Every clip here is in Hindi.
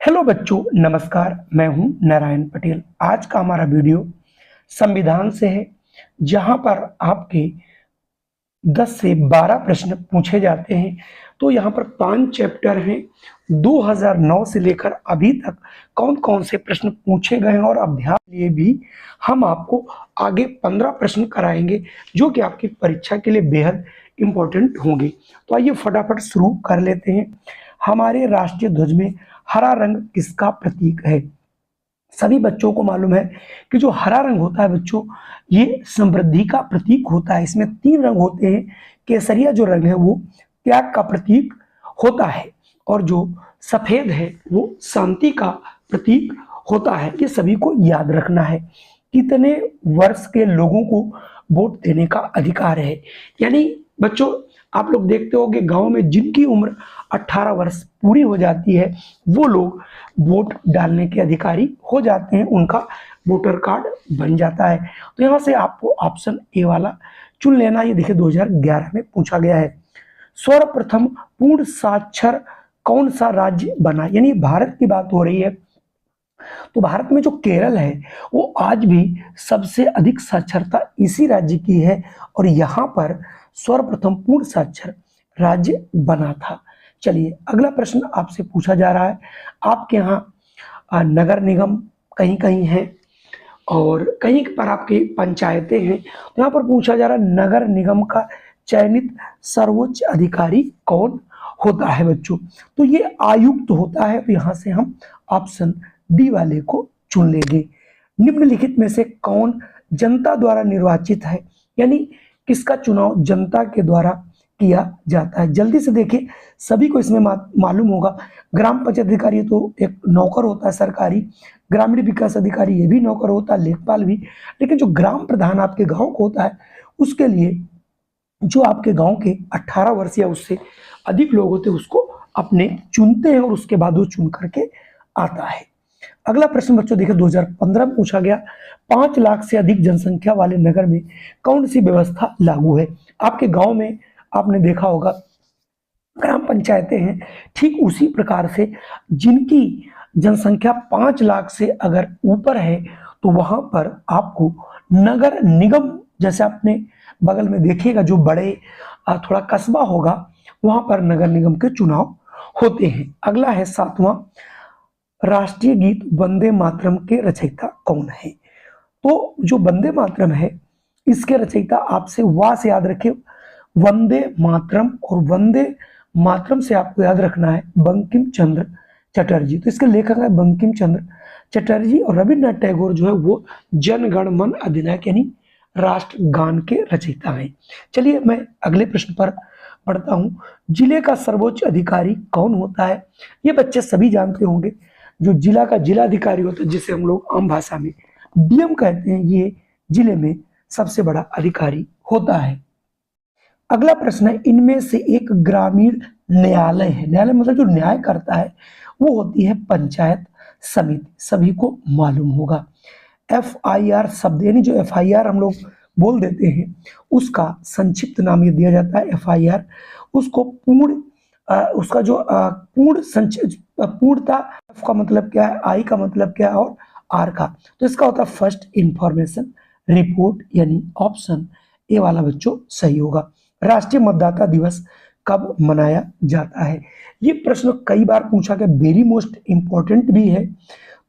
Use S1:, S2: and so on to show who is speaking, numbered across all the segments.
S1: हेलो बच्चों, नमस्कार। मैं हूं नारायण पटेल। आज का हमारा वीडियो संविधान से है, जहां पर आपके 10 से 12 प्रश्न पूछे जाते हैं। तो यहाँ पर 5 चैप्टर हैं। 2009 से लेकर अभी तक कौन कौन से प्रश्न पूछे गए हैं और अभ्यास के लिए भी हम आपको आगे 15 प्रश्न कराएंगे, जो कि आपकी परीक्षा के लिए बेहद इम्पोर्टेंट होंगे। तो आइए फटाफट शुरू कर लेते हैं। हमारे राष्ट्रीय ध्वज में हरा रंग किसका प्रतीक है? सभी बच्चों को मालूम है कि जो हरा रंग होता है बच्चों, ये समृद्धि का प्रतीक होता है। इसमें 3 रंग होते हैं। केसरिया जो रंग है वो त्याग का प्रतीक होता है, और जो सफेद है वो शांति का प्रतीक होता है। ये सभी को याद रखना है। कितने वर्ष के लोगों को वोट देने का अधिकार है? यानी बच्चों, आप लोग देखते होंगे गांव में जिनकी उम्र 18 वर्ष पूरी हो जाती है, वो लोग वोट डालने के अधिकारी हो जाते हैं, उनका वोटर कार्ड बन जाता है। तो यहाँ से आपको ऑप्शन ए वाला चुन लेना। ये देखिए 2011 में पूछा गया है। सर्वप्रथम पूर्ण साक्षर कौन सा राज्य बना? यानी भारत की बात हो रही है, तो भारत में जो केरल है वो आज भी सबसे अधिक साक्षरता इसी राज्य की है, और यहाँ पर सर्वप्रथम पूर्ण साक्षर राज्य बना था। चलिए अगला प्रश्न आपसे पूछा जा रहा है। आपके यहाँ नगर निगम कहीं कहीं है और कहीं पर आपकी पंचायतें हैं। तो यहाँ पर पूछा जा रहा है नगर निगम का चयनित सर्वोच्च अधिकारी कौन होता है बच्चों? तो ये आयुक्त होता है। तो यहाँ से हम ऑप्शन डी वाले को चुन लेंगे। निम्नलिखित में से कौन जनता द्वारा निर्वाचित है? यानी किसका चुनाव जनता के द्वारा किया जाता है? जल्दी से देखिए, सभी को इसमें मालूम होगा। ग्राम पंचायत अधिकारी तो एक नौकर होता है सरकारी, ग्रामीण विकास अधिकारी ये भी नौकर होता है, लेखपाल भी। लेकिन जो ग्राम प्रधान आपके गांव को होता है, उसके लिए जो आपके गांव के 18 वर्ष या उससे अधिक लोग होते हैं उसको अपने चुनते हैं, और उसके बाद वो चुन करके आता है। अगला प्रश्न बच्चों देखिए 2015 में पूछा गया। 5 लाख से अधिक जनसंख्या वाले नगर में कौन सी व्यवस्था लागू है? आपके गांव में आपने देखा होगा ग्राम पंचायतें हैं, ठीक उसी प्रकार से जिनकी जनसंख्या 5 लाख से अगर ऊपर है तो वहां पर आपको नगर निगम, जैसे आपने बगल में देखिएगा जो बड़े थोड़ा कस्बा होगा, वहां पर नगर निगम के चुनाव होते हैं। अगला है 7वां, राष्ट्रीय गीत वंदे मातरम के रचयिता कौन है? तो जो वंदे मातरम है इसके रचयिता आपसे वाह से याद रखें, वंदे मातरम, और वंदे मातरम से आपको याद रखना है बंकिम चंद्र चटर्जी। तो इसके लेखक है बंकिम चंद्र चटर्जी, और रविन्द्रनाथ टैगोर जो है वो जन गण मन अधिनायक यानी राष्ट्रगान के रचयिता हैं। चलिए मैं अगले प्रश्न पर पढ़ता हूँ। जिले का सर्वोच्च अधिकारी कौन होता है? ये बच्चे सभी जानते होंगे, जो जिला का जिलाधिकारी होता है, जिसे हम लोग आम भाषा में डीएम कहते हैं, ये जिले में सबसे बड़ा अधिकारी होता है। अगला प्रश्न है, इनमें से एक ग्रामीण न्यायालय है। न्यायालय मतलब जो न्याय करता है वो होती है पंचायत समिति, सभी को मालूम होगा। FIR शब्द, यानी जो FIR हम लोग बोल देते हैं उसका संक्षिप्त नाम ये दिया जाता है FIR। उसको पूर्ण उसका जो पूर्णता, F का मतलब क्या है, I का मतलब क्या है, और R का, तो इसका होता है फर्स्ट इंफॉर्मेशन रिपोर्ट, यानी ऑप्शन ए वाला बच्चों सही होगा। राष्ट्रीय मतदाता दिवस कब मनाया जाता है? ये प्रश्न कई बार पूछा गया, वेरी मोस्ट इंपॉर्टेंट भी है।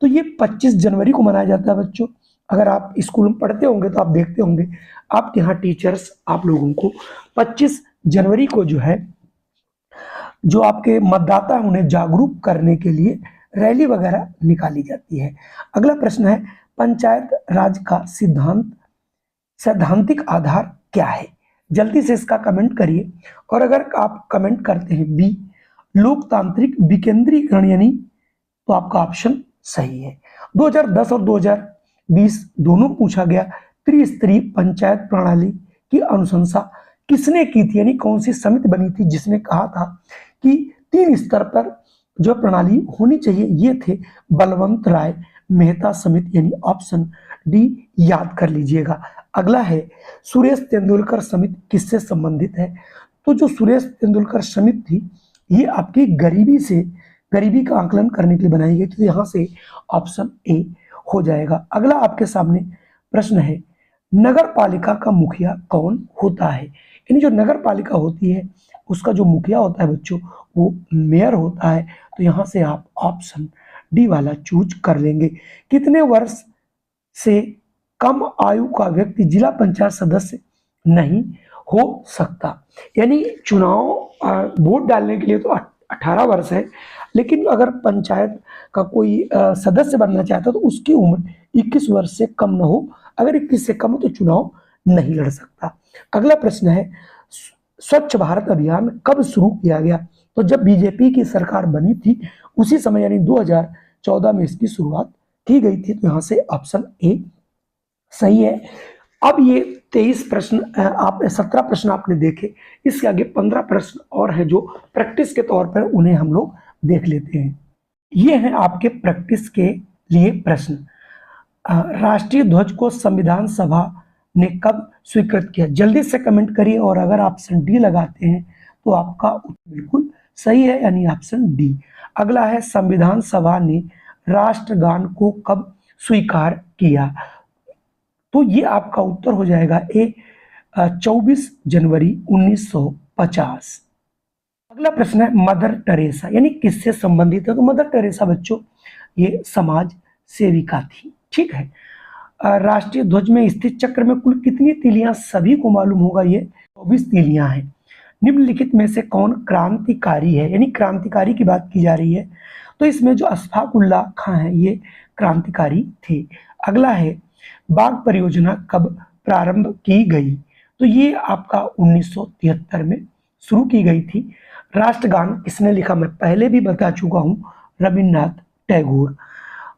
S1: तो ये 25 जनवरी को मनाया जाता है बच्चों। अगर आप स्कूल में पढ़ते होंगे तो आप देखते होंगे आपके यहाँ टीचर्स आप लोगों को 25 जनवरी को जो है, जो आपके मतदाता हैं उन्हें जागरूक करने के लिए रैली वगैरह निकाली जाती है। अगला प्रश्न है, पंचायत राज का सैद्धांतिक आधार क्या है? जल्दी से इसका कमेंट करिए, और अगर आप कमेंट करते हैं बी लोकतांत्रिक विकेंद्रीकरण, यानी तो आपका ऑप्शन सही है। 2010 और 2020 दोनों पूछा गया। त्रिस्तरीय पंचायत प्रणाली की अनुशंसा किसने की थी? यानी कौन सी समिति बनी थी जिसने कहा था कि 3 स्तर पर जो प्रणाली होनी चाहिए? ये थे बलवंत राय मेहता समिति, यानी ऑप्शन डी याद कर लीजिएगा। अगला है, सुरेश तेंदुलकर समिति किससे संबंधित है? तो जो सुरेश तेंदुलकर समिति थी ये आपकी गरीबी से गरीबी का आकलन करने के लिए बनाई गई थी। तो यहाँ से ऑप्शन ए हो जाएगा। अगला आपके सामने प्रश्न है, नगर पालिका का मुखिया कौन होता है? यानी जो नगर पालिका होती है उसका जो मुखिया होता है बच्चों, वो मेयर होता है। तो यहाँ से आप ऑप्शन डी वाला चूज कर लेंगे। कितने वर्ष से कम आयु का व्यक्ति जिला पंचायत सदस्य नहीं हो सकता? यानी चुनाव वोट डालने के लिए तो 18 वर्ष है, लेकिन अगर पंचायत का कोई सदस्य बनना चाहता है तो उसकी उम्र 21 वर्ष से कम न हो। अगर 21 से कम हो तो चुनाव नहीं लड़ सकता। अगला प्रश्न है, स्वच्छ भारत अभियान कब शुरू किया गया? तो जब बीजेपी की सरकार बनी थी उसी समय यानी 2014 में इसकी शुरुआत की गई थी। तो यहाँ से ऑप्शन ए सही है। अब ये 23 प्रश्न आप 17 प्रश्न आपने देखे, इसके आगे 15 प्रश्न और है जो प्रैक्टिस के तौर पर उन्हें हम लोग देख लेते हैं। ये है आपके प्रैक्टिस के लिए प्रश्न। राष्ट्रीय ध्वज को संविधान सभा ने कब स्वीकृत किया? जल्दी से कमेंट करिए, और अगर ऑप्शन डी लगाते हैं तो आपका उत्तर बिल्कुल सही है, यानी ऑप्शन डी। अगला है, संविधान सभा ने राष्ट्रगान को कब स्वीकार किया? तो ये आपका उत्तर हो जाएगा ए 24 जनवरी 1950। अगला प्रश्न है, मदर टेरेसा यानी किससे संबंधित है? तो मदर टेरेसा बच्चों ये समाज सेविका थी। ठीक है। राष्ट्रीय ध्वज में स्थित चक्र में कुल कितनी तीलियां? सभी को मालूम होगा ये 24 तीलियां हैं। निम्नलिखित में से कौन क्रांतिकारी है? यानी क्रांतिकारी की बात की जा रही है, तो इसमें जो अशफाक उल्लाह खां है ये क्रांतिकारी थे। अगला है, बाघ परियोजना कब प्रारंभ की गई? तो ये आपका 1973 में शुरू की गई थी। राष्ट्रगान किसने लिखा? मैं पहले भी बता चुका हूं, रविन्द्रनाथ टैगोर।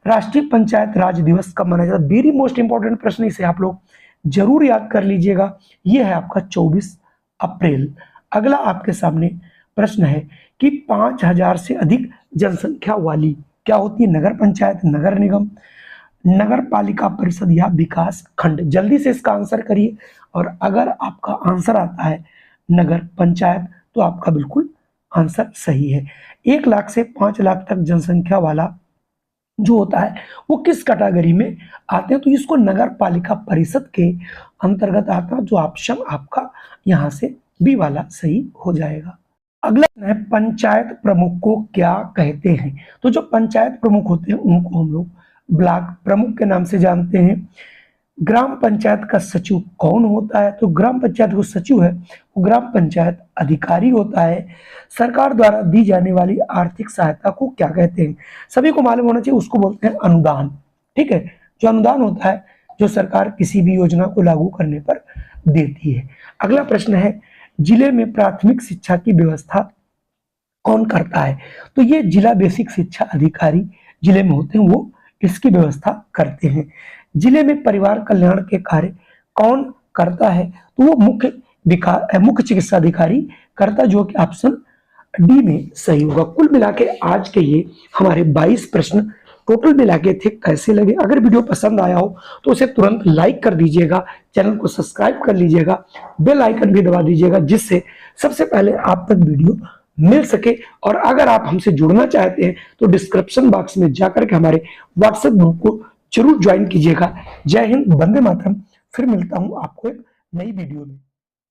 S1: राष्ट्रीय पंचायत राज दिवस कब मनाया जाता है? वेरी मोस्ट इंपॉर्टेंट प्रश्न, इसे आप लोग जरूर याद कर लीजिएगा। यह है आपका 24 अप्रैल। अगला आपके सामने प्रश्न है कि 5000 से अधिक जनसंख्या वाली क्या होती है? नगर पंचायत, नगर निगम, नगर पालिका परिषद या विकास खंड? जल्दी से इसका आंसर करिए, और अगर आपका आंसर आता है नगर पंचायत तो आपका बिल्कुल आंसर सही है। 1 लाख से 5 लाख तक जनसंख्या वाला जो होता है वो किस कैटेगरी में आते हैं? तो इसको नगर पालिका परिषद के अंतर्गत आता है, जो ऑप्शन आपका यहाँ से बी वाला सही हो जाएगा। अगला है, पंचायत प्रमुख को क्या कहते हैं? तो जो पंचायत प्रमुख होते हैं उनको हम लोग ब्लॉक प्रमुख के नाम से जानते हैं। ग्राम पंचायत का सचिव कौन होता है? तो ग्राम पंचायत जो सचिव है वो ग्राम पंचायत अधिकारी होता है। सरकार द्वारा दी जाने वाली आर्थिक सहायता को क्या कहते हैं? सभी को मालूम होना चाहिए, उसको बोलते हैं अनुदान। ठीक है, जो अनुदान होता है जो सरकार किसी भी योजना को लागू करने पर देती है। अगला प्रश्न है, जिले में प्राथमिक शिक्षा की व्यवस्था कौन करता है? तो ये जिला बेसिक शिक्षा अधिकारी जिले में होते हैं, वो इसकी व्यवस्था करते हैं। जिले में परिवार कल्याण के कार्य कौन करता है? तो वो मुख्य चिकित्सा अधिकारी करता, जो कि ऑप्शन डी में सही होगा। कुल मिला के आज के ये हमारे 22 प्रश्न टोटल मिला के थे। कैसे लगे? अगर वीडियो पसंद आया हो तो उसे तुरंत लाइक कर दीजिएगा, चैनल को सब्सक्राइब कर लीजिएगा, बेल आइकन भी दबा दीजिएगा, जिससे सबसे पहले आप तक वीडियो मिल सके। और अगर आप हमसे जुड़ना चाहते हैं तो डिस्क्रिप्शन बॉक्स में जाकर के हमारे व्हाट्सएप ग्रुप को जरूर ज्वाइन कीजिएगा। जय हिंद, वंदे मातरम। फिर मिलता हूं आपको एक नई वीडियो में।